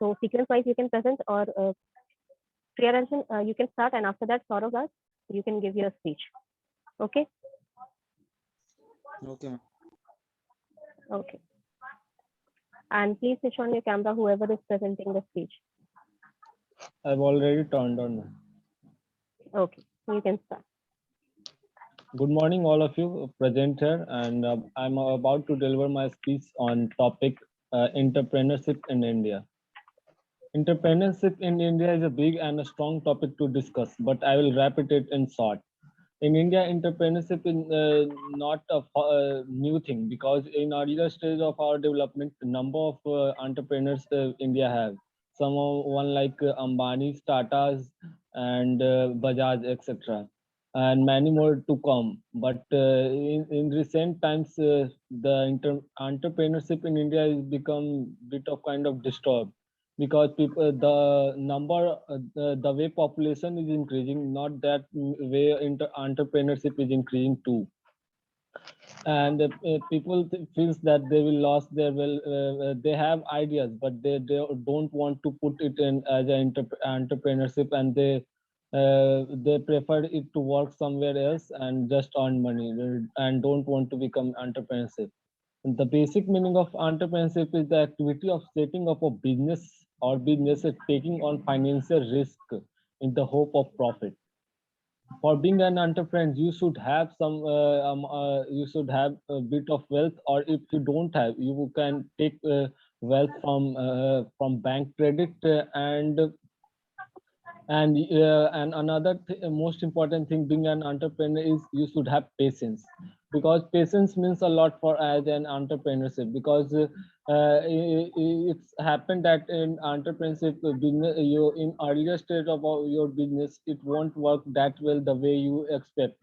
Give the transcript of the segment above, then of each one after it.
So sequence wise you can present, or Priyaranjan, you can start, and after that, Saurav, you can give your speech. Okay? Okay, ma'am. Okay. And please switch on your camera, whoever is presenting the speech. I've already turned on. Okay, you can start. Good morning, all of you present here, and I'm about to deliver my speech on topic entrepreneurship in India. Entrepreneurship in India is a big and a strong topic to discuss, but I will wrap it in short. In India, entrepreneurship is not a new thing, because in earlier stage of our development, the number of entrepreneurs India have. Someone like Ambani, Tatas, and Bajaj, etc., and many more to come. But in recent times, the entrepreneurship in India has become bit of kind of disturbed, because people, the number, the way population is increasing, not that way entrepreneurship is increasing too. And people feels that they will lose their, well, they have ideas, but they don't want to put it in as an entrepreneurship, and they prefer it to work somewhere else and just earn money, and don't want to become entrepreneurship. The basic meaning of entrepreneurship is the activity of setting up a business or businesses taking on financial risk in the hope of profit. For being an entrepreneur, you should have you should have a bit of wealth, or if you don't have, you can take wealth from bank credit, and another most important thing being an entrepreneur is you should have patience, because patience means a lot for as an entrepreneurship, because it's happened that in entrepreneurship business, you in earlier stage of your business, it won't work that well the way you expect.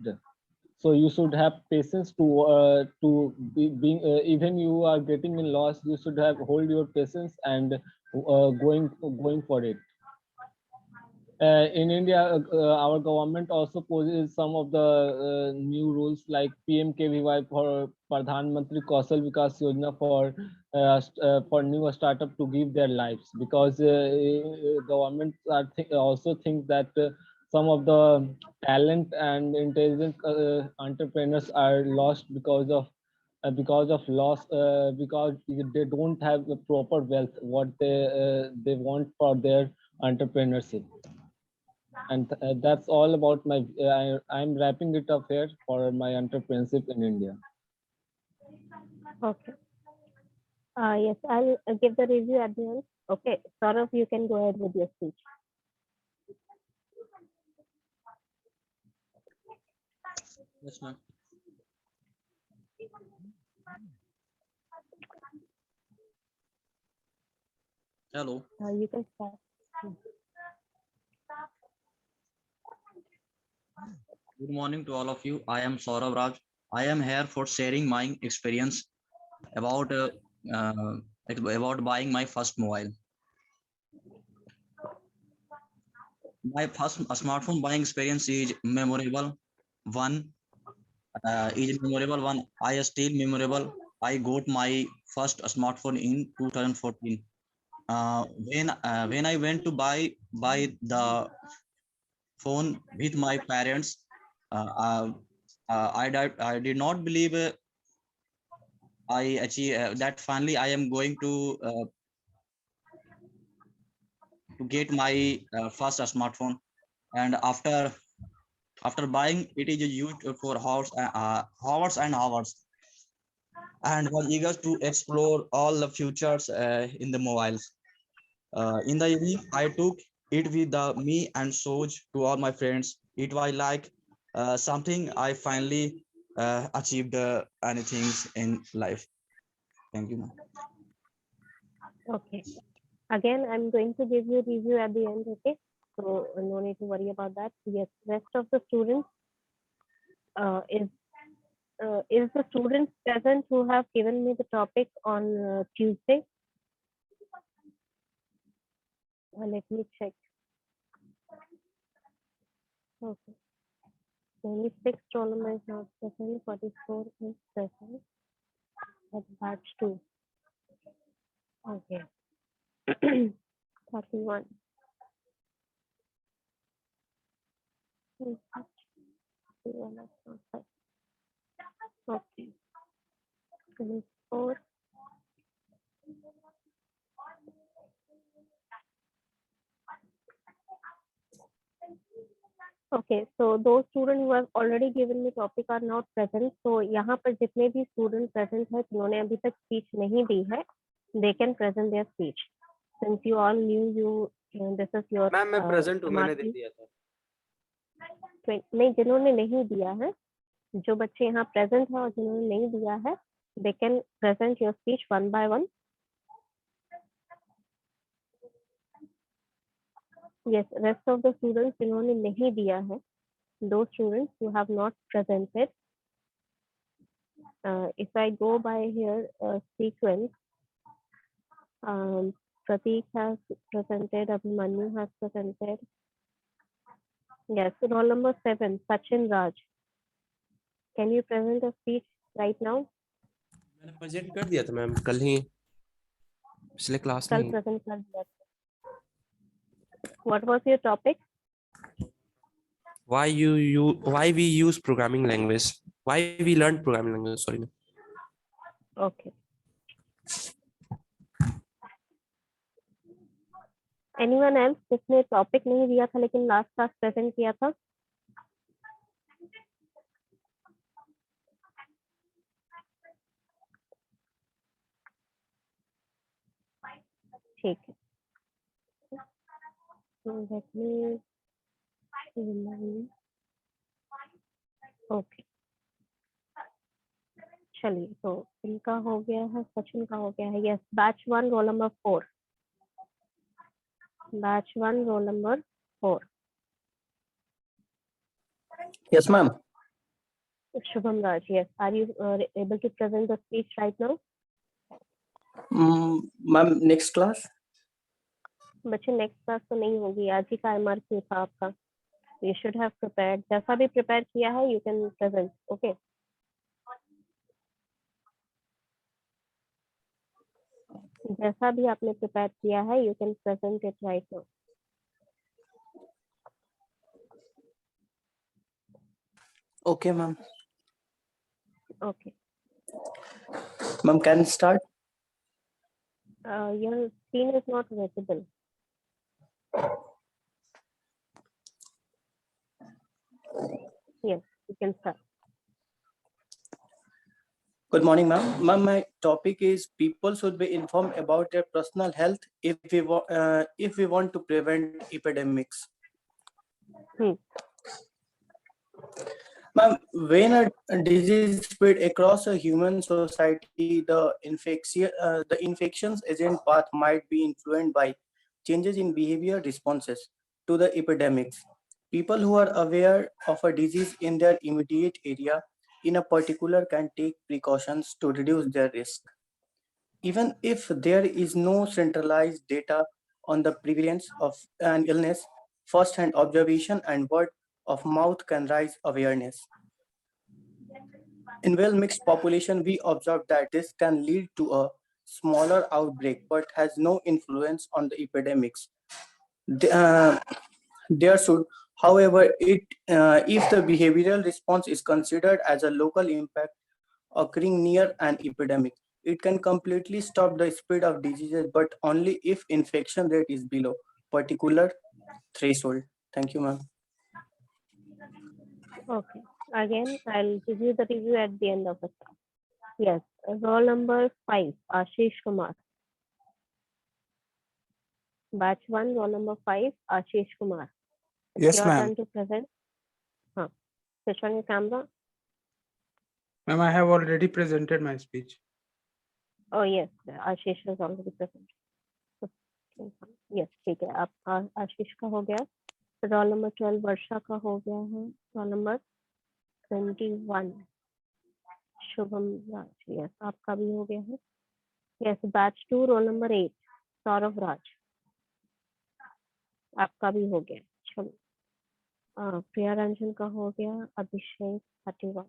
So you should have patience to being, even you are getting in loss, you should have hold your patience and going for it. In India, our government also poses some of the new rules like PMKVY for Pradhan Mantri Kaushal Vikas Yojana for new startup to give their lives, because government also think that some of the talent and intelligent entrepreneurs are lost because of loss, because they don't have the proper wealth what they want for their entrepreneurship. And that's all about my. I'm wrapping it up here for my entrepreneurship in India. Okay. Yes, I'll give the review at the end. Okay, Saurav, you can go ahead with your speech. Yes, ma'am. Hello. You can start. Good morning to all of you. I am Saurav Raj. I am here for sharing my experience about uh, about buying my first mobile. My first smartphone buying experience is memorable. One is memorable one. I still memorable. I got my first smartphone in 2014. When I went to buy the phone with my parents, uh, uh, I did not believe I achieve that finally I am going to get my first smartphone. And after buying it is used for hours and hours, and was eager to explore all the features in the mobiles. In the evening, I took it with me and showed to all my friends. It was like something I finally achieved anything in life. Thank you, ma'am. Okay. Again, I'm going to give you review at the end. Okay. So no need to worry about that. Yes, rest of the students is the students present who have given me the topic on Tuesday. Let me check. Okay. 26 roll number is not present. 44 is present. That's batch 2. Okay. 31. Okay. 24. Okay, so those students who have already given me topic are not present. So यहाँ पर जितने भी students present हैं जिन्होंने अभी तक speech नहीं दी है, they can present their speech. Since you all knew this is your ma'am मैं प्रेजेंट हूँ, मैंने दे marking. दिया था। नहीं, जिन्होंने नहीं दिया है, जो बच्चे यहाँ present हैं और जिन्होंने नहीं दिया है, they can present your speech one by one. Yes, rest of the students जिन्होंने नहीं दिया है, those students who have not presented. If I go by here sequence, Prateek has presented, Abhimanyu has presented. Yes, roll number 7, Sachin Raj. Can you present a speech right now? मैंने present कर दिया था ma'am कल ही, पिछले class कल में। present कर दिया था. What was your topic? Why we use programming language? Why we learn programming language? Sorry. Okay. Anyone else जिसने टॉपिक नहीं दिया था लेकिन लास्ट क्लास प्रेजेंट किया था? ठीक है. ओके, चलिए, तो इनका हो गया है, सचिन का हो गया है. Yes, batch 1 roll number 4. Batch 1 roll number 4. Yes, ma'am. Shubham Raj, yes. Are you able to present the speech right now? Ma'am, next class. बच्चे नेक्स्ट क्लास तो नहीं होगी, आज ही का MRQ था आपका. You should have prepared. जैसा भी प्रिपेयर किया है, you can present. Okay. जैसा भी आपने प्रिपेयर किया है, you can present it right now. Okay, ma'am. Okay. Ma'am, can start? Your screen is not visible. Yes, you can start. Good morning, ma'am. Ma'am, my topic is people should be informed about their personal health if we want to prevent epidemics. Ma'am, when a disease spread across a human society, the infections agent path might be influenced by changes in behavior responses to the epidemics. People who are aware of a disease in their immediate area in a particular can take precautions to reduce their risk. Even if there is no centralized data on the prevalence of an illness, first-hand observation and word of mouth can raise awareness. In well-mixed population, we observe that this can lead to a smaller outbreak, but has no influence on the epidemics. There should, however, if the behavioral response is considered as a local impact occurring near an epidemic, it can completely stop the spread of diseases, but only if infection rate is below particular threshold. Thank you, ma'am. Okay. Again, I'll give you the review at the end of the class. Yes, roll number 5, Ashish Kumar. Batch 1, roll number 5, Ashish Kumar. Yes, Your ma'am. turn to present. Switch on your camera. Ma'am, I have already presented my speech. Oh yes, Ashish has already presented. Yes, ठीक है. आप आशीष का हो गया. Roll number 12 वर्षा का हो गया है. Roll number 21 Shubham Raj. Yes, आपका भी हो गया है. Yes, batch 2 roll number 8 Saurabh Raj, आपका भी हो गया. चलो, प्रिया रंजन का हो गया. अभिषेक 31.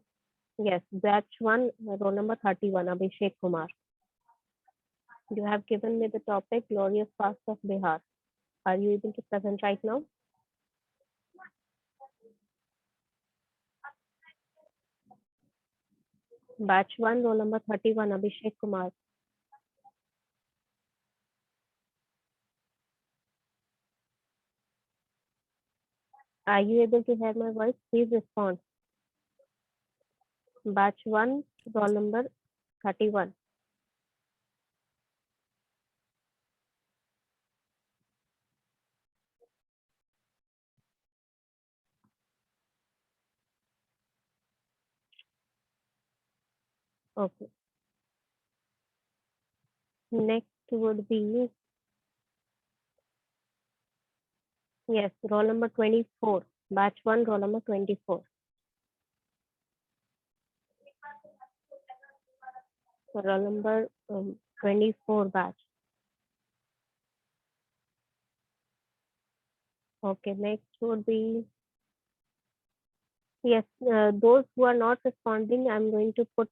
Yes, batch 1 roll number 31 Abhishek Kumar. You have given me the topic glorious past of Bihar. Are you able to present right now? Batch 1, roll number 31, Abhishek Kumar. Are you able to hear my voice? Please respond. Batch 1, roll number 31. Okay. Next would be, yes, roll number 24. Batch 1, roll number 24. Roll number 24 batch. Okay, next would be, yes, those who are not responding, I'm going to put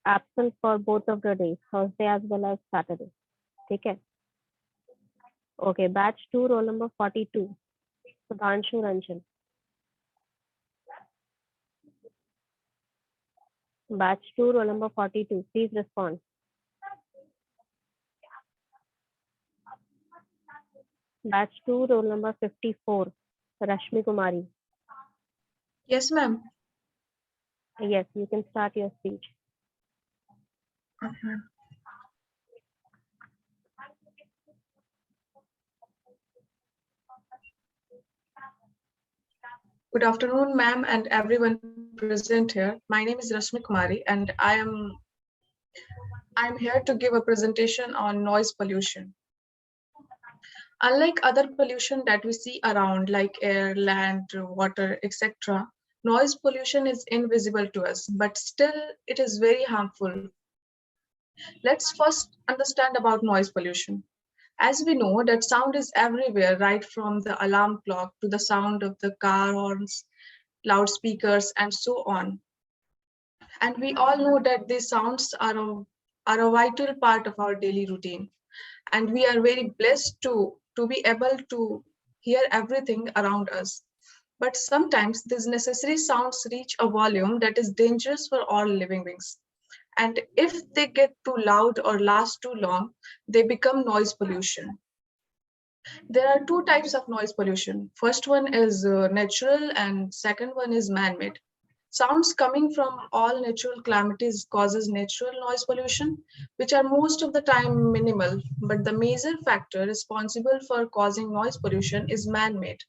absent for both of the days, Thursday as well as Saturday. Okay. Okay, batch 2, roll number 42. Sudhanshu Ranjan. Batch 2, roll number 42. Please respond. Batch 2, roll number 54. Rashmi Kumari. Yes, ma'am. Yes, you can start your speech. Good afternoon, ma'am, and everyone present here. My name is Rashmi Kumari, and I'm here to give a presentation on noise pollution. Unlike other pollution that we see around, like air, land, water, etc., noise pollution is invisible to us, but still it is very harmful. Let's first understand about noise pollution. As we know that sound is everywhere, right from the alarm clock to the sound of the car horns, loudspeakers, and so on. And we all know that these sounds are a vital part of our daily routine. And we are very blessed to be able to hear everything around us. But sometimes these necessary sounds reach a volume that is dangerous for all living beings. And if they get too loud or last too long, they become noise pollution. There are two types of noise pollution. First one is natural and second one is man-made. Sounds coming from all natural calamities causes natural noise pollution, which are most of the time minimal, but the major factor responsible for causing noise pollution is man-made.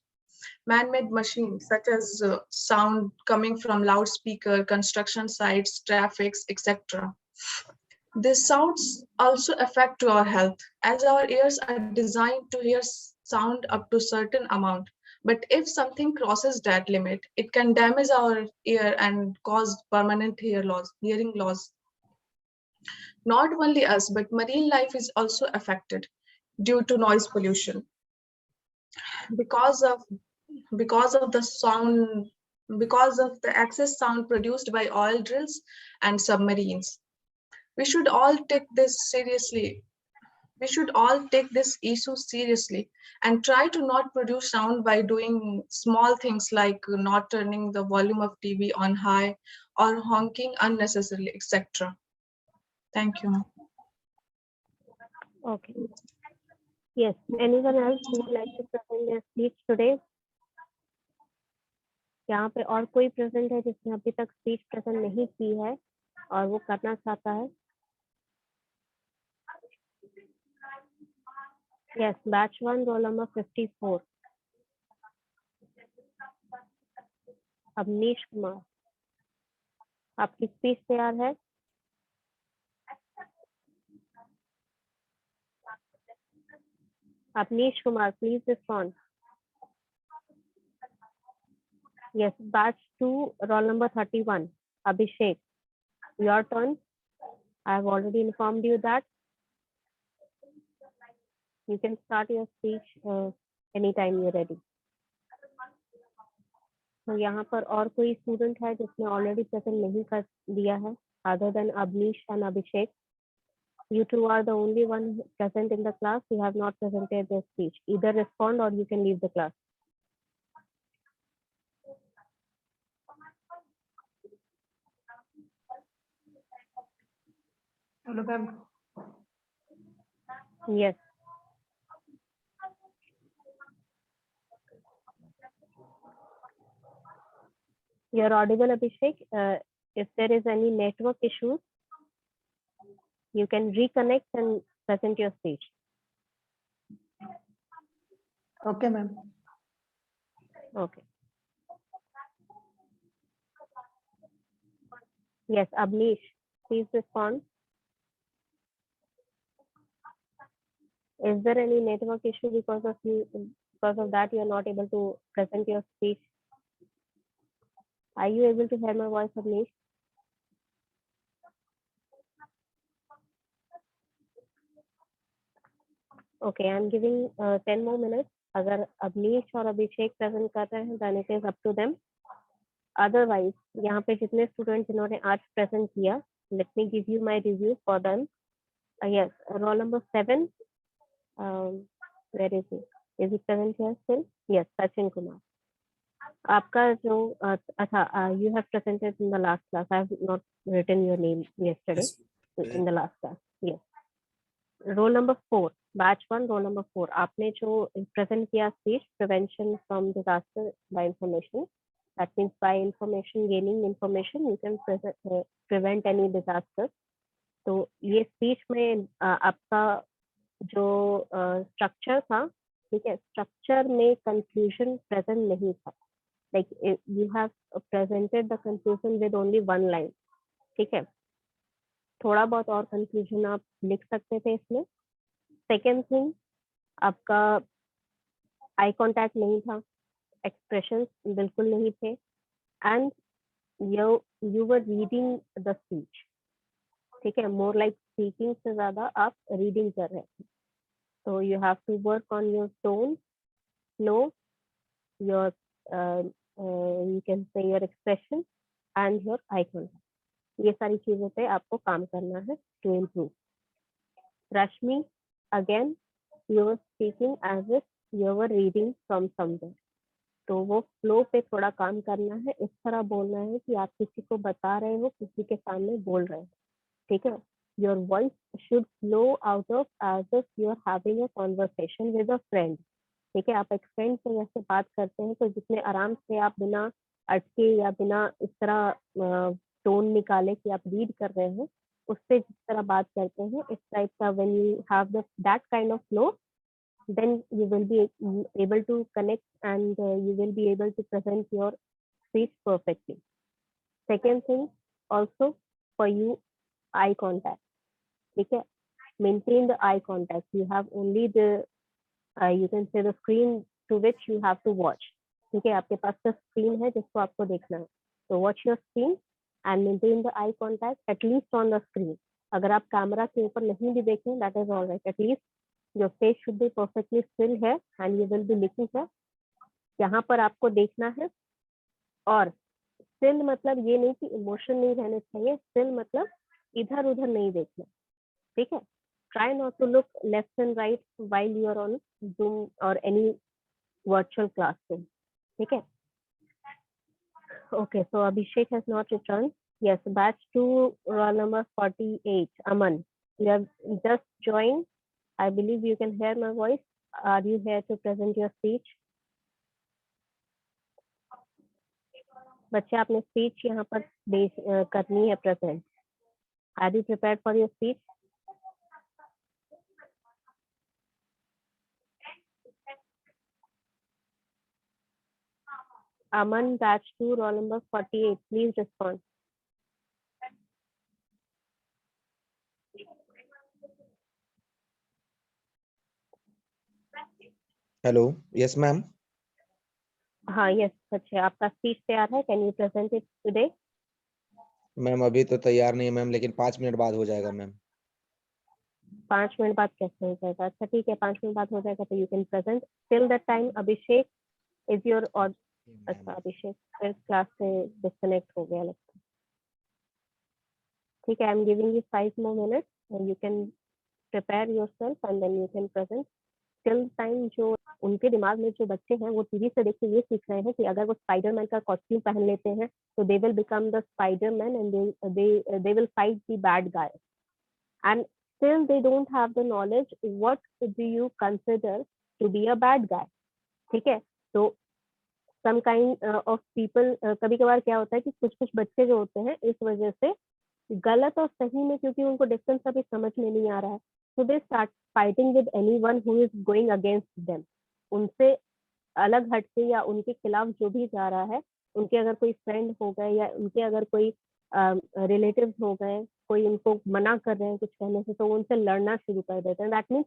Man-made machines such as sound coming from loudspeaker, construction sites, traffics, etc. These sounds also affect to our health, as our ears are designed to hear sound up to certain amount. But if something crosses that limit, it can damage our ear and cause permanent hearing loss. Not only us, but marine life is also affected due to noise pollution. Because of the sound, because of the excess sound produced by oil drills and submarines. We should all take this seriously. We should all take this issue seriously and try to not produce sound by doing small things like not turning the volume of TV on high or honking unnecessarily, etc. Thank you. Okay. Yes, anyone else who would like to present their speech today? यहाँ पे और कोई present है जिसने अभी तक speech present नहीं की है और वो करना चाहता है? Yes, batch 1, roll number 54. Awanish Kumar, आपकी स्पीच तैयार है? Avnish Kumar, please respond. Yes, batch 2, roll number 31, Abhishek. Your turn. I have already informed you that. You can start your speech anytime you're ready. तो यहाँ पर और कोई स्टूडेंट है जिसने ऑलरेडी प्रेजेंट नहीं कर दिया है other than Avneesh and Abhishek? You two are the only one present in the class who have not presented their speech. Either respond or you can leave the class. Hello, ma'am. Yes. You're audible, Abhishek. If there is any network issue, you can reconnect and present your speech. Okay, ma'am. Okay. Yes, Abnish, please respond. Is there any network issue because of that you are not able to present your speech? Are you able to hear my voice, Abnish? Okay, I'm giving 10 more minutes. अगर अवनीश और अभिषेक present कर रहे हैं then it is up to them. Otherwise, यहाँ पे जितने students जिन्होंने आज प्रेजेंट किया, let me give you my review for them. Yes, roll number 7. Where is he? Is he present here still? Yes, Sachin Kumar. आपका जो अच्छा, you have presented in the last class. I have not written your name yesterday in the last class. Yes. Roll number 4, batch 1, roll number 4. आपने जो present किया speech, prevention from disaster by information. That means by information, gaining information, you can prevent any disaster. तो ये speech में आपका जो structure था, ठीक है, structure में conclusion present नहीं था. Like you have presented the conclusion with only one line. ठीक है, थोड़ा बहुत और conclusion आप लिख सकते थे इसमें. Second thing, आपका eye contact नहीं था, expressions बिल्कुल नहीं थे, and you were reading the speech. ठीक है, more like speaking से ज़्यादा आप reading कर रहे थे. So you have to work on your tone, flow, your you can say your expression and your eye contact. ये सारी चीजों पे आपको काम करना है to improve. Rashmi, again, you were speaking as if you were reading from somewhere. तो वो flow पे थोड़ा काम करना है. इस तरह बोलना है कि आप किसी को बता रहे हो, किसी के सामने बोल रहे हो. ठीक है, your voice should flow out of as if you are having a conversation with a friend. ठीक है, आप एक फ्रेंड से जैसे बात करते हैं तो जितने आराम से आप बिना अटके या बिना इस तरह टोन निकाले कि आप रीड कर रहे हो, उससे जिस तरह बात करते हैं इस टाइप का, when you have that kind of flow, then you will be able to connect and you will be able to present your speech perfectly. Second thing, also for you, eye contact. ठीक है, maintain the eye contact. You have only the you can say the screen to which you have to watch. ठीक है, आपके पास तो screen है जिसको आपको देखना है. तो watch your screen and maintain the eye contact at least on the screen. अगर आप कैमरा के ऊपर नहीं भी देखें, that is all right. At least your face should be perfectly still here and you will be looking here. यहाँ पर आपको देखना है. और still मतलब ये नहीं कि इमोशन नहीं रहने चाहिए. Still मतलब इधर उधर नहीं देखना. ठीक है, try not to look left and right while you are on Zoom or any virtual classroom. ठीक है. Okay, so Abhishek has not returned. Yes, batch 2, roll number 48, Aman. You have just joined. I believe you can hear my voice. Are you here to present your speech? बच्चे, आपने speech यहाँ पर करनी है present. Are you prepared for your speech? Aman, batch 2, roll number 48. Please respond. Hello, yes ma'am. हाँ, yes बच्चे, आपका speech तैयार है. Can you present it today? Ma'am अभी तो तैयार नहीं है मैम, लेकिन 5 मिनट बाद हो जाएगा मैम. 5 मिनट बाद कैसे हो जाएगा? अच्छा ठीक है, 5 मिनट बाद हो जाएगा तो you can present. Till that time Abhishek is your और अच्छा, अभिषेक फिर क्लास से डिस्कनेक्ट हो गया लगता है. ठीक है, आई am giving you 5 more minutes and you can prepare yourself and then you can present. Till time जो उनके दिमाग में जो बच्चे हैं वो टीवी से देख के ये सीख रहे हैं कि अगर वो स्पाइडरमैन का कॉस्ट्यूम पहन लेते हैं तो they will become the Spider-Man and they will fight the bad guy. And still they don't have the knowledge what do you consider to be a bad guy. ठीक है, तो some kind of people कभी कभार क्या होता है कि कुछ कुछ बच्चे जो होते हैं इस वजह से गलत और सही में क्योंकि उनको डिफरेंस अभी समझ में नहीं आ रहा है, so they start fighting with anyone who is going against them. उनसे अलग हटके या उनके खिलाफ जो भी जा रहा है, उनके अगर कोई फ्रेंड हो गए या उनके अगर कोई रिलेटिव्स हो गए, कोई उनको मना कर रहे हैं कुछ कहने से, तो वो उनसे लड़ना शुरू कर देते हैं. That means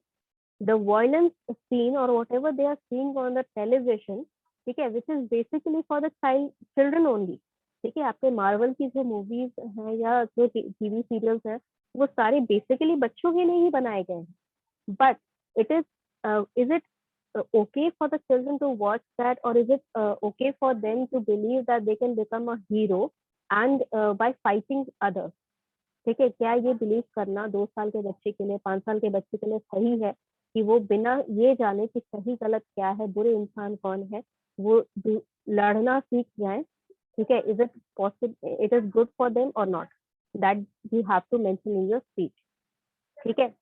the violence scene और whatever they are seeing on the television, ठीक है, which is basically for the children only. ठीक है, आपके मार्वल की जो मूवीज हैं या जो टीवी सीरियल्स हैं वो सारे बेसिकली बच्चों के लिए ही बनाए गए हैं. But is it okay for the children to watch that, or is it okay for them to believe that they can become a hero and by fighting others? ठीक है, क्या ये बिलीव करना 2 साल के बच्चे के लिए, 5 साल के बच्चे के लिए सही है कि वो बिना ये जाने कि सही गलत क्या है, बुरे इंसान कौन है, वो लड़ना सीख जाए? ठीक है, is it possible, it is good for them और not? That you have to mention in your speech. ठीक है,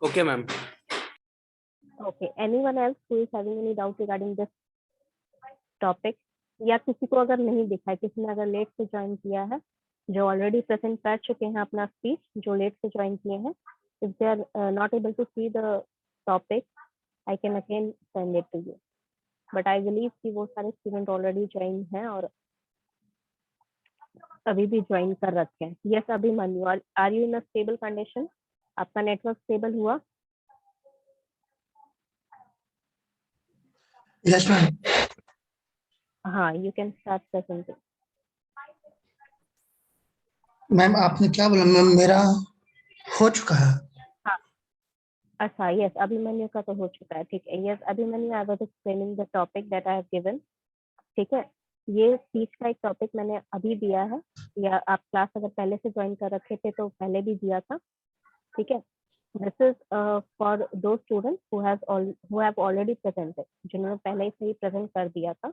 Okay, ma'am. okay, anyone else who is having any doubt regarding this topic? या किसी को अगर नहीं दिखा है, किसी ने अगर लेट से ज्वाइन किया है, जो ऑलरेडी प्रेजेंट कर चुके हैं अपना स्पीच, जो लेट से ज्वाइन किए हैं, if they are not able to see the topic, I can again send it to you. But I believe कि वो सारे स्टूडेंट ऑलरेडी ज्वाइन हैं और अभी भी ज्वाइन कर रखे हैं. Yes Abhimanyu, are you in a stable condition? आपका नेटवर्क स्टेबल हुआ? Yes, ma'am. हाँ, you can start presenting. Ma'am आपने क्या बोला मैम? मेरा हो चुका है. अच्छा, यस अभिमन्यु का तो हो चुका है. ठीक है, yes Abhimanyu, I was explaining the topic that I have given. ठीक है, ये स्पीच का एक टॉपिक मैंने अभी दिया है, या आप क्लास अगर पहले से ज्वाइन कर रखे थे तो पहले भी दिया था. ठीक है, दिस इज फॉर दो students who have already presented, जिन्होंने पहले से ही प्रेजेंट कर दिया था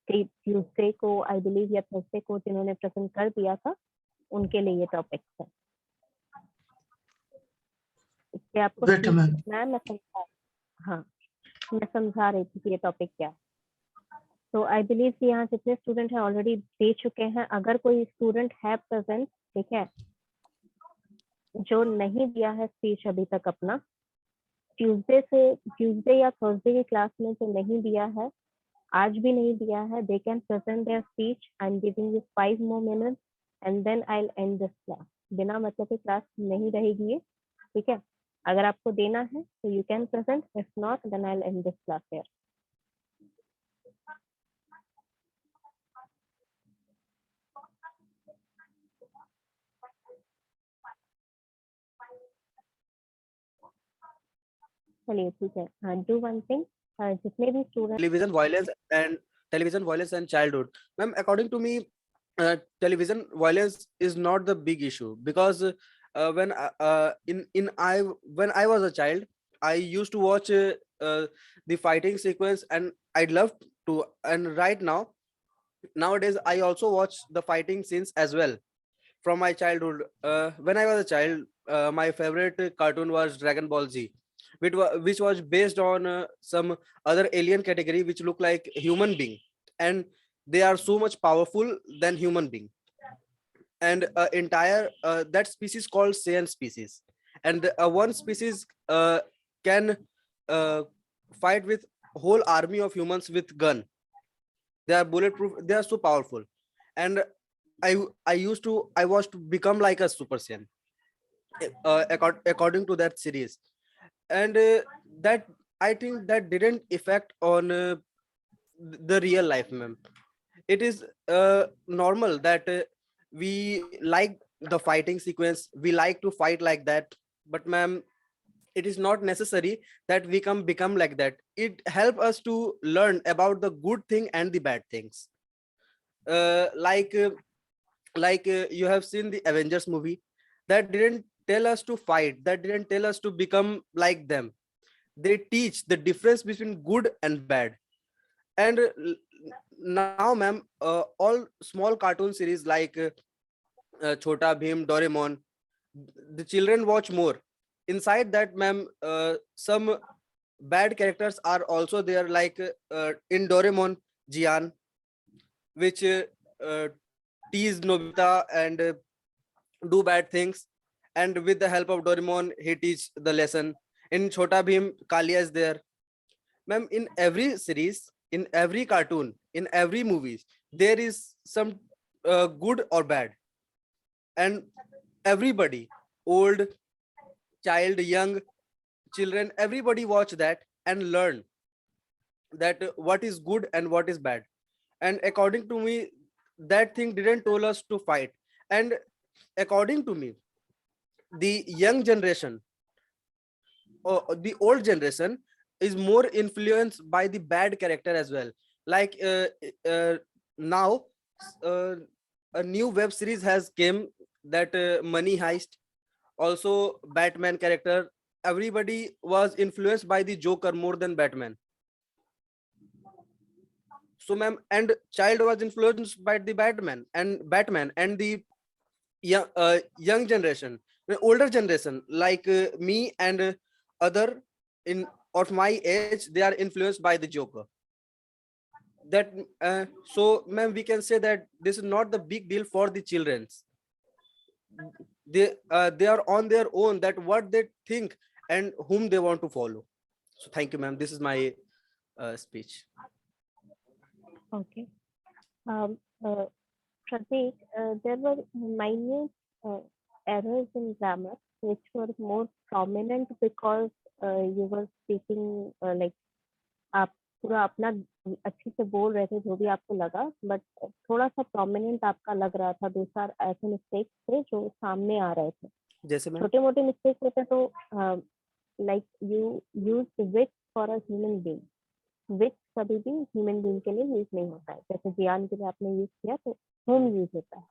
कि ट्यूसडे को आई बिलीव या थर्सडे को जिन्होंने प्रेजेंट कर दिया था, उनके लिए ये टॉपिक है. इससे आपको Wait a minute. सीखना है. मैं समझा रही थी कि ये टॉपिक क्या है. तो आई बिलीव कि यहाँ जितने स्टूडेंट हैं ऑलरेडी दे चुके हैं. अगर कोई स्टूडेंट है प्रेजेंट, ठीक है, जो नहीं दिया है स्पीच अभी तक अपना, ट्यूसडे या थर्सडे की क्लास में जो नहीं दिया है, आज भी नहीं दिया है, they can present their speech. I am giving you 5 more minutes and then I will end this class. बिना मतलब की क्लास नहीं रहेगी ये. ठीक है, अगर आपको देना है तो you can present, if not then I will end this class here. चलिए ठीक है, डू वन थिंग, जितने भी student television violence and childhood. Ma'am, according to me, television violence is not the big issue, because when I was a child, I used to watch the fighting sequence, and I'd love to. And right now, nowadays, I also watch the fighting scenes as well from my childhood. When I was a child, my favorite cartoon was Dragon Ball Z, which was based on some other alien category which look like human being, and they are so much powerful than human being, and entire that species called Saiyan species, and one species can fight with whole army of humans with gun. They are bulletproof, they are so powerful, and I was to become like a Super Saiyan according to that series. And that, I think that didn't affect on the real life, ma'am. It is normal that we like the fighting sequence, we like to fight like that, but ma'am, it is not necessary that we become like that. It help us to learn about the good thing and the bad things. like you have seen the Avengers movie, that didn't tell us to fight, that didn't tell us to become like them. They teach the difference between good and bad. And now, ma'am, all small cartoon series like Chota Bheem, Doraemon, the children watch more. Inside that, ma'am, some bad characters are also there, like in Doraemon, Jian, which uh, tease Nobita and do bad things, and with the help of Doraemon he teach the lesson. In Chota Bheem, Kalia is there. Ma'am, in every series, in every cartoon, in every movie, there is some good or bad. And everybody, old, child, young, children, everybody watch that and learn that what is good and what is bad. And according to me, that thing didn't tell us to fight. And according to me, the young generation or the old generation is more influenced by the bad character as well. Like now, uh, a new web series has came, that Money Heist, also Batman character. Everybody was influenced by the Joker more than Batman. So, ma'am, and child was influenced by the Batman, and the young generation, the older generation, like me and other in of my age, they are influenced by the Joker. That so, ma'am, we can say that this is not the big deal for the childrens. They are on their own, that what they think and whom they want to follow. So thank you, ma'am. This is my speech. Okay. Pratik, there were minute errors in grammar which were more prominent because you were speaking like आप पूरा अपना अच्छे से बोल रहे थे जो भी आपको लगा, बट थोड़ा सा प्रोमिनेंट आपका लग रहा था. दो चार ऐसे मिस्टेक्स थे जो सामने आ रहे थे. जैसे मैम, छोटे मोटे मिस्टेक्स होते तो like you use which for a human being. Which कभी भी ह्यूमन बीइंग के लिए यूज नहीं होता है. जैसे जियान के लिए आपने यूज किया तो होम यूज होता है.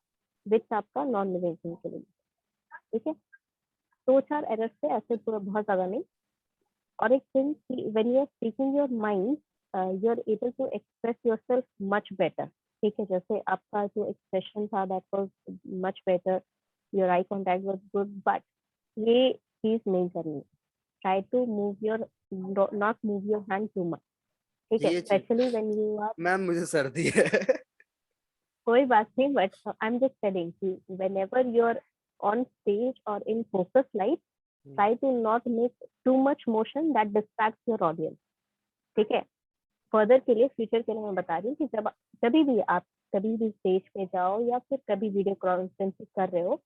विच आपका नॉन लिविंग थिंग के लिए. ठीक है, दो चार एरर्स थे ऐसे, पूरा बहुत ज्यादा नहीं. और एक thing, when you are speaking your mind, you are able to express yourself much better. ठीक है, जैसे आपका जो एक्सप्रेशन था that was much better, your eye contact was good, but ये चीज नहीं करनी. Try to move your, not move your hand too much. ठीक है, ये चीज, specially when you are, ma'am मुझे सर्दी है. कोई बात नहीं, but I am just telling कि whenever you are on stage और in focus light, try to not make too much motion that distracts your audience. ठीक है, फर्दर के लिए, फ्यूचर के लिए मैं बता रही हूँ कि जब कभी भी आप कभी भी स्टेज पे जाओ या फिर कभी वीडियो कॉन्फ्रेंसिंग कर रहे हो,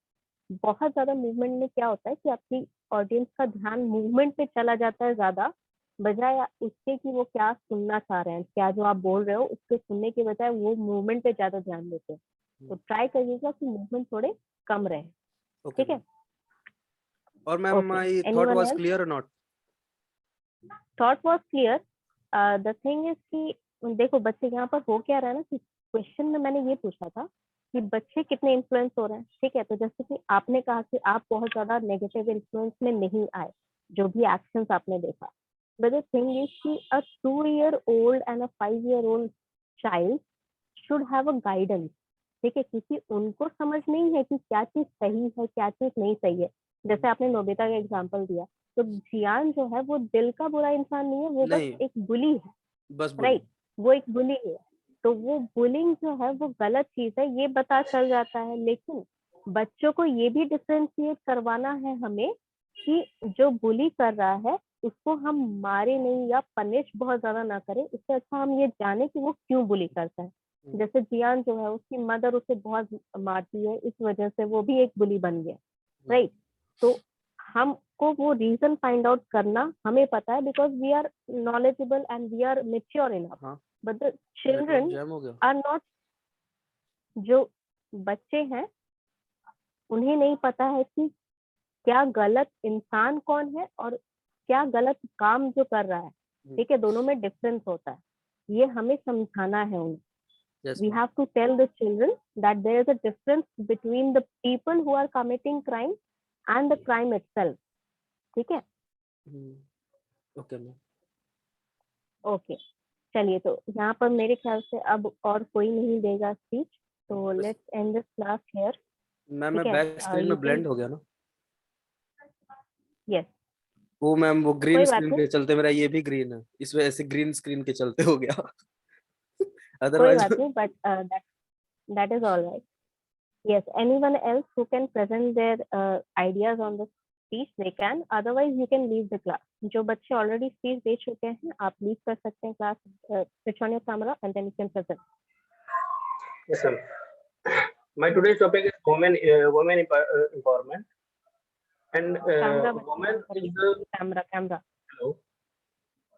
बहुत ज्यादा मूवमेंट में क्या होता है कि आपकी ऑडियंस का ध्यान मूवमेंट पे चला जाता है ज्यादा, बजाय उसके कि वो क्या सुनना चाह रहे हैं, क्या जो आप बोल रहे हो उसके सुनने के बजाय वो मूवमेंट पे ज्यादा ध्यान देते हैं. तो ट्राई करिएगा कि मूवमेंट थोड़े कम रहे. ठीक है. और ma'am, Okay. my thought Anyone was else? clear or not? Thought was clear. The thing is कि देखो बच्चे यहाँ पर हो क्या रहा है ना, कि क्वेश्चन में मैंने ये पूछा था कि बच्चे कितने इन्फ्लुएंस हो रहे हैं. ठीक है, तो जैसे कि आपने कहा कि आप बहुत ज्यादा नेगेटिव इन्फ्लुएंस में नहीं आए, जो भी एक्शंस आपने देखा. But the thing is कि a 2-year-old and a 5-year-old child should have a guidance. ठीक है, क्योंकि उनको समझ नहीं है कि क्या चीज सही है क्या चीज नहीं सही है. जैसे आपने नोबिता का एग्जांपल दिया, तो जियान जो है वो दिल का बुरा इंसान नहीं है, वो बस एक बुली है. बस राइट, वो एक बुली है. तो वो बुलिंग जो है वो गलत चीज है, ये पता चल जाता है. लेकिन बच्चों को ये भी डिफरेंशिएट करवाना है हमें कि जो बुली कर रहा है उसको हम मारे नहीं या पनिश बहुत ज्यादा ना करें. इससे अच्छा हम ये जाने कि वो क्यों बुली करता है. जैसे जियान जो है उसकी मदर उसे बहुत मारती है, इस वजह से वो भी एक बुली बन गया. राइट, तो हमको वो रीजन फाइंड आउट करना हमें पता है, because we are knowledgeable and we are mature enough. But the children are not. जो बच्चे हैं उन्हें नहीं पता है कि क्या गलत इंसान कौन है और क्या गलत काम जो कर रहा है. ठीक है, दोनों में डिफरेंस होता है. ये हमें समझाना है उन्हें. Yes, We ma'am. have to tell the children that there is a difference between the people who are committing crime and the crime itself. ठीक है? Okay, ma'am. ओके, चलिए, तो यहाँ पर मेरे ख्याल से अब और कोई नहीं देगा स्पीच, तो let's end this class here. Ma'am मैं ठीक है, बैक स्क्रीन you में can- ब्लेंड हो गया ना? Yes. वो मैम वो ग्रीन कोई बात स्क्रीन नहीं, के चलते मेरा ये भी ग्रीन है, इस वजह से ग्रीन स्क्रीन के चलते हो गया. कोई अदरवाइज बात नहीं, but that is all right. Yes, anyone else who can present their ideas on the speech, they can. Otherwise, you can leave the class. जो बच्चे already speech दे चुके हैं, आप leave कर सकते हैं class. Switch on your camera and then you can present. Yes, sir. My today's topic is women empowerment, and Camera women on करिए. is the Camera. hello.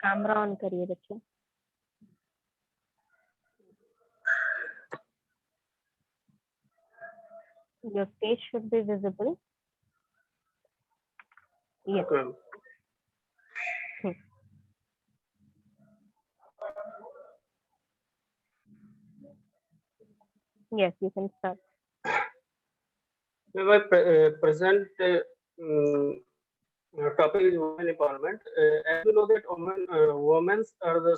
Camera on करिए बच्चे. Your face should be visible. Yes. Okay. Yes, you can start. My present topic is women empowerment. As we know that women are the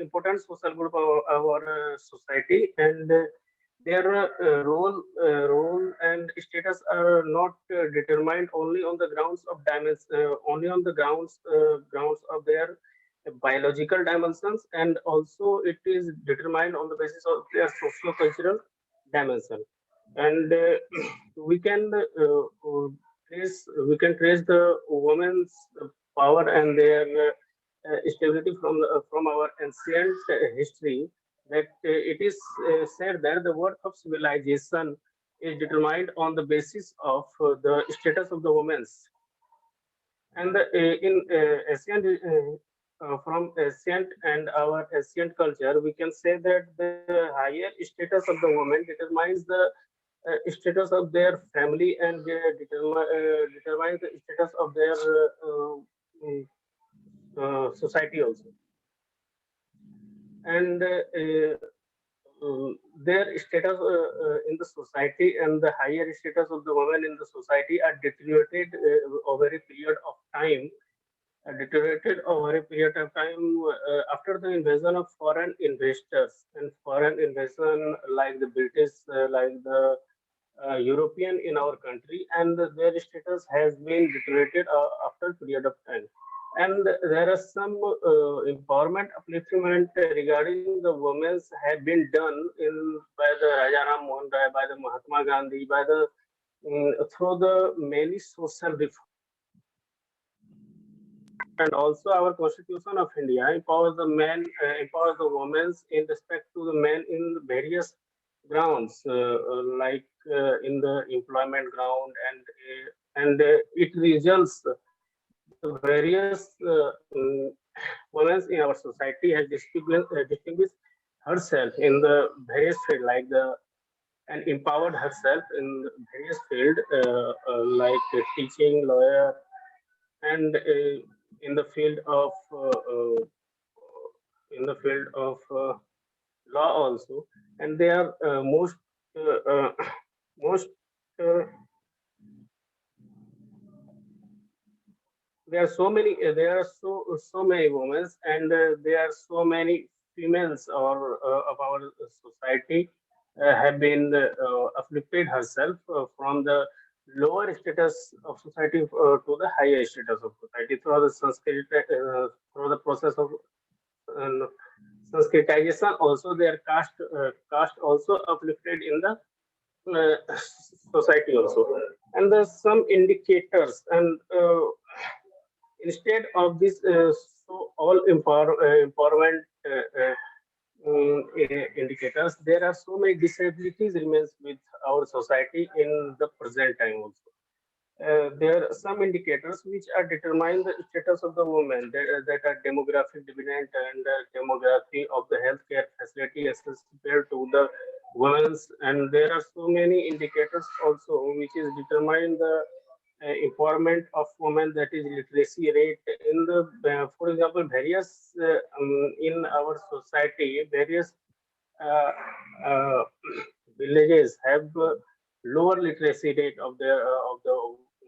important social group of our society, and their role and status are not determined only on the grounds of grounds of their biological dimensions, and also it is determined on the basis of their socio-cultural dimension. And we can trace the women's power and their stability from our ancient history, that it is said that the worth of civilization is determined on the basis of the status of the women. And in from ancient and our ancient culture, we can say that the higher status of the woman determines the status of their family, and determines the status of their society also. And their status in the society and the higher status of the woman in the society are deteriorated over a period of time. After the invasion of foreign investors and foreign invasion like the British, like the European in our country, and their status has been deteriorated after a period of time. And there are some empowerment upliftment regarding the women's have been done by the Raja Ram Mohan Rai, by the Mahatma Gandhi, by the through the many social reforms. And also our Constitution of India empowers the men, empowers the women in respect to the men in various grounds, like in the employment ground, and it results the various women in our society has distinguished herself in the various field, like the and empowered herself in various field, like teaching, lawyer, and in the field of law also. And they are most there are so many there are so many women, and there are so many females or of our society have been afflicted herself from the lower status of society to the higher status of society through the through the process of Sanskritization. Also their caste also uplifted in the society also. And there's some indicators, and instead of this all empowerment indicators, there are so many disabilities remains with our society in the present time also. There are some indicators which are determine the status of the woman, that are demographic dividend and demography of the healthcare facility accessible to the women's. And there are so many indicators also which is determine the empowerment of women, that is literacy rate in the for example various in our society, various uh, uh, villages have lower literacy rate of the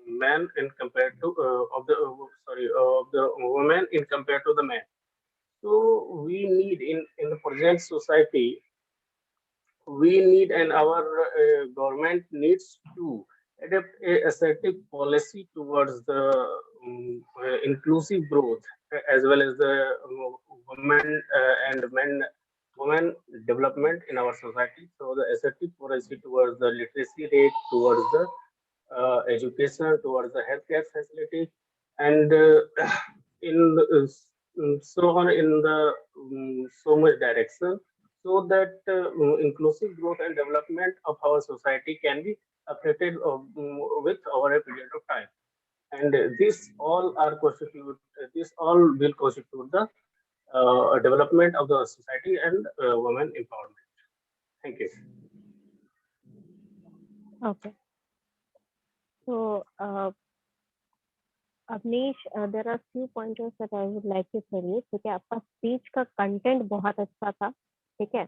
men in compared to of the sorry of the women in compared to the men. So we need in the present society, we need and our government needs to adapt a assertive policy towards the inclusive growth, as well as the women and men women development in our society. So the assertive policy towards the literacy rate, towards the education, towards the healthcare facility, and in the, so on in the so much direction, so that inclusive growth and development of our society can be affected with over a period of time. And this all will constitute the development of the society and women empowerment. Thank you. Okay. So, Avnish, there are few pointers that I would like to tell you. ठीक है, आपका speech का content बहुत अच्छा था, ठीक है,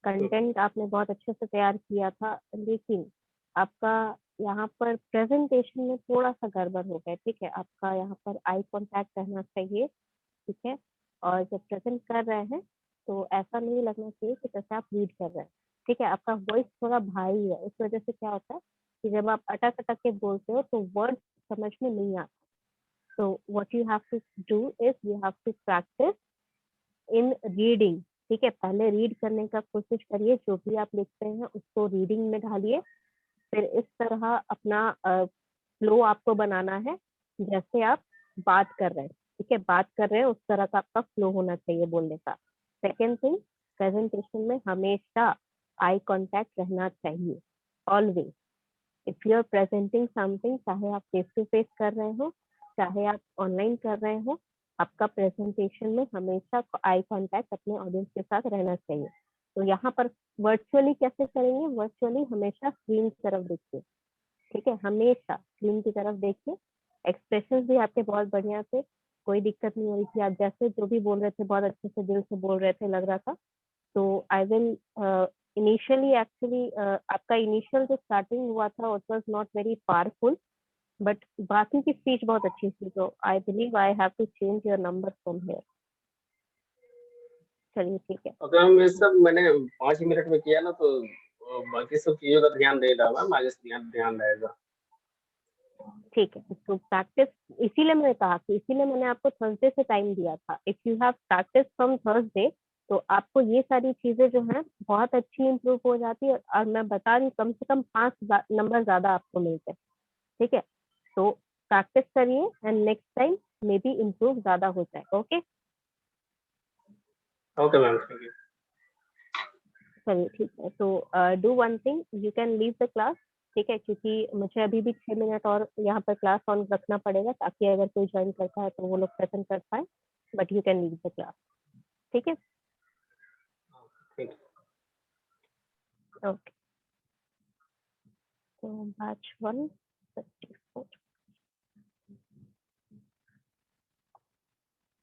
content आपने बहुत अच्छे से तैयार किया था, लेकिन आपका यहाँ पर प्रेजेंटेशन में थोड़ा सा गड़बड़ हो गया, ठीक है, आपका यहाँ पर आई कांटेक्ट रहना चाहिए, ठीक है, और जब प्रेजेंट कर रहे हैं तो ऐसा नहीं लगना चाहिए कि जैसे आप रीड कर रहे हैं, ठीक है, आपका वॉइस थोड़ा भारी है, उस वजह से क्या होता है कि जब आप अटक अटक के बोलते हो तो वर्ड समझ में नहीं आता. So what you have to do is you have to practice in reading. ठीक है, पहले रीड करने का कोशिश करिए, जो भी आप लिखते हैं उसको रीडिंग में ढालिए, फिर इस तरह अपना फ्लो आपको बनाना है जैसे आप बात कर रहे हैं, ठीक है, बात कर रहे हैं उस तरह का आपका फ्लो होना चाहिए बोलने का. सेकेंड थिंग, प्रेजेंटेशन में हमेशा आई कांटेक्ट रहना चाहिए, always. If you are presenting something, चाहे आप फेस टू फेस कर रहे हो, चाहे आप ऑनलाइन कर रहे हो, आपका प्रेजेंटेशन में हमेशा आई कांटेक्ट अपने ऑडियंस के साथ रहना चाहिए. तो यहाँ पर वर्चुअली कैसे करेंगे? वर्चुअली हमेशा स्क्रीन की तरफ देखिए, ठीक है, हमेशा स्क्रीन की तरफ देखिए. एक्सप्रेशन भी आपके बहुत बढ़िया थे, कोई दिक्कत नहीं हो रही थी, आप जैसे जो भी बोल रहे थे बहुत अच्छे से दिल से बोल रहे थे, लग रहा था. तो आई विल इनिशियली एक्चुअली आपका इनिशियल जो स्टार्टिंग हुआ था it was not very powerful, but बाकी की स्पीच बहुत अच्छी थी, तो I believe I have to change your number from here. चलिए ठीक है. अगर हम ये सब मैंने 5 मिनट में किया ना, तो बाकी सब चीजों का ध्यान दे रहा मैम, आगे से ध्यान रहेगा. ठीक है, तो प्रैक्टिस, इसीलिए मैंने कहा कि इसीलिए मैंने आपको थर्सडे से टाइम दिया था. If you have practice from Thursday तो आपको ये सारी चीजें जो हैं बहुत अच्छी इंप्रूव हो जाती है, और मैं बता रही हूँ कम से कम 5 नंबर ज्यादा आपको मिलते हैं, ठीक है. तो प्रैक्टिस करिए and next time may be improve ज्यादा हो जाए. Okay, okay ma'am, thank you. चलिए ठीक है. तो do one thing, you can leave the class, ठीक है, क्योंकि मुझे अभी भी 6 मिनट और यहाँ पर क्लास ऑन रखना पड़ेगा, ताकि अगर कोई ज्वाइन करता है तो वो लोग प्रेजेंट कर पाए, but you can leave the class, ठीक है. Thank you. ओके, तो बैच 1 34.